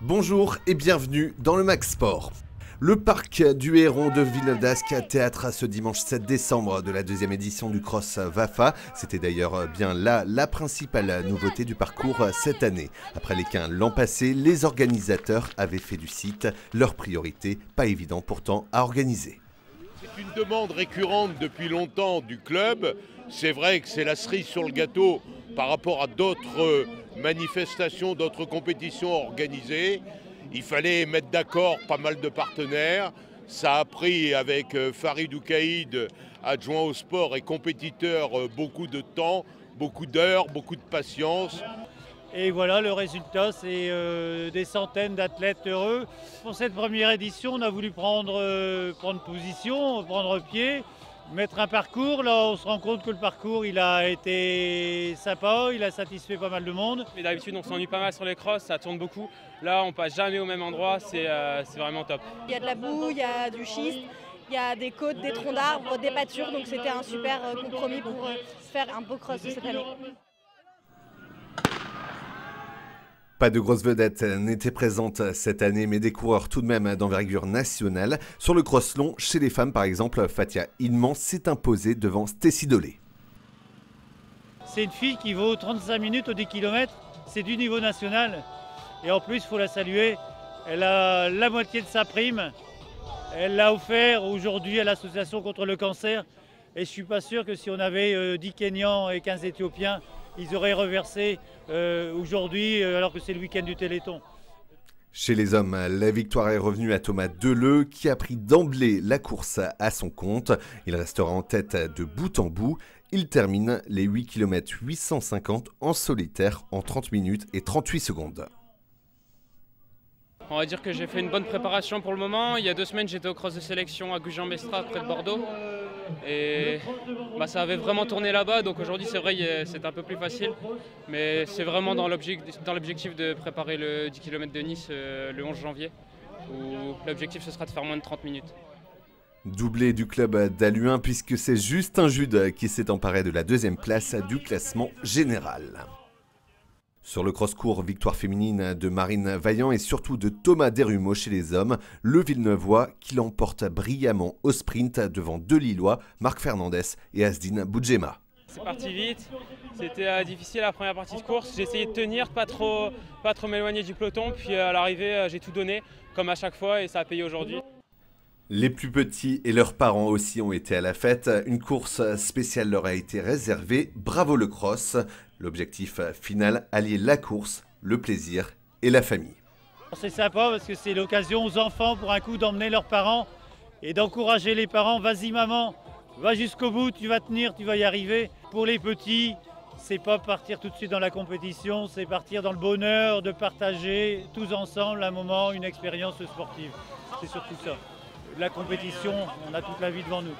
Bonjour et bienvenue dans le Max Sport. Le parc du Héron de Villeneuve d'Ascq théâtre ce dimanche 7 décembre de la deuxième édition du Cross Vafa. C'était d'ailleurs bien là la principale nouveauté du parcours cette année. Après les quints l'an passé, les organisateurs avaient fait du site leur priorité, pas évident pourtant à organiser. C'est une demande récurrente depuis longtemps du club. C'est vrai que c'est la cerise sur le gâteau par rapport à d'autres manifestations, d'autres compétitions organisées. Il fallait mettre d'accord pas mal de partenaires. Ça a pris avec Farid Oukaïd, adjoint au sport et compétiteur, beaucoup de temps, beaucoup d'heures, beaucoup de patience. Et voilà, le résultat, c'est des centaines d'athlètes heureux. Pour cette première édition, on a voulu prendre position, prendre pied, mettre un parcours. Là, on se rend compte que le parcours, il a été sympa, il a satisfait pas mal de monde. Mais d'habitude, on s'ennuie pas mal sur les crosses, ça tourne beaucoup. Là, on passe jamais au même endroit, c'est vraiment top. Il y a de la boue, il y a du schiste, il y a des côtes, des troncs d'arbres, des pâtures. Donc c'était un super compromis pour faire un beau cross cette année. Pas de grosses vedettes n'étaient présentes cette année, mais des coureurs tout de même d'envergure nationale. Sur le cross long, chez les femmes par exemple, Fatia Inman s'est imposée devant Stécie Dolé. C'est une fille qui vaut 35 minutes au 10 km, c'est du niveau national. Et en plus, il faut la saluer, elle a la moitié de sa prime. Elle l'a offert aujourd'hui à l'association contre le cancer. Et je ne suis pas sûr que si on avait 10 Kenyans et 15 Éthiopiens, ils auraient reversé aujourd'hui alors que c'est le week-end du Téléthon. Chez les hommes, la victoire est revenue à Thomas Deleu qui a pris d'emblée la course à son compte. Il restera en tête de bout en bout. Il termine les 8 km 850 en solitaire en 30 minutes et 38 secondes. On va dire que j'ai fait une bonne préparation pour le moment. Il y a 2 semaines, j'étais au cross de sélection à Gujan-Mestras, près de Bordeaux. Et ça avait vraiment tourné là-bas, donc aujourd'hui c'est vrai c'est un peu plus facile. Mais c'est vraiment dans l'objectif de préparer le 10 km de Nice le 11 janvier, où l'objectif ce sera de faire moins de 30 minutes. Doublé du club d'Halluin puisque c'est Justin Jude qui s'est emparé de la 2e place du classement général. Sur le cross-court, victoire féminine de Marine Vaillant et surtout de Thomas Desrumeaux chez les hommes, le Villeneuvois qui l'emporte brillamment au sprint devant 2 Lillois, Marc Fernandez et Asdine Boudjema. C'est parti vite, c'était difficile la première partie de course, j'ai essayé de tenir, pas trop m'éloigner du peloton, puis à l'arrivée j'ai tout donné, comme à chaque fois, et ça a payé aujourd'hui. Les plus petits et leurs parents aussi ont été à la fête. Une course spéciale leur a été réservée. Bravo le cross. L'objectif final, allier la course, le plaisir et la famille. C'est sympa parce que c'est l'occasion aux enfants pour un coup d'emmener leurs parents et d'encourager les parents. Vas-y maman, va jusqu'au bout, tu vas tenir, tu vas y arriver. Pour les petits, c'est pas partir tout de suite dans la compétition, c'est partir dans le bonheur de partager tous ensemble un moment, une expérience sportive. C'est surtout ça. La compétition, on a toute la vie devant nous.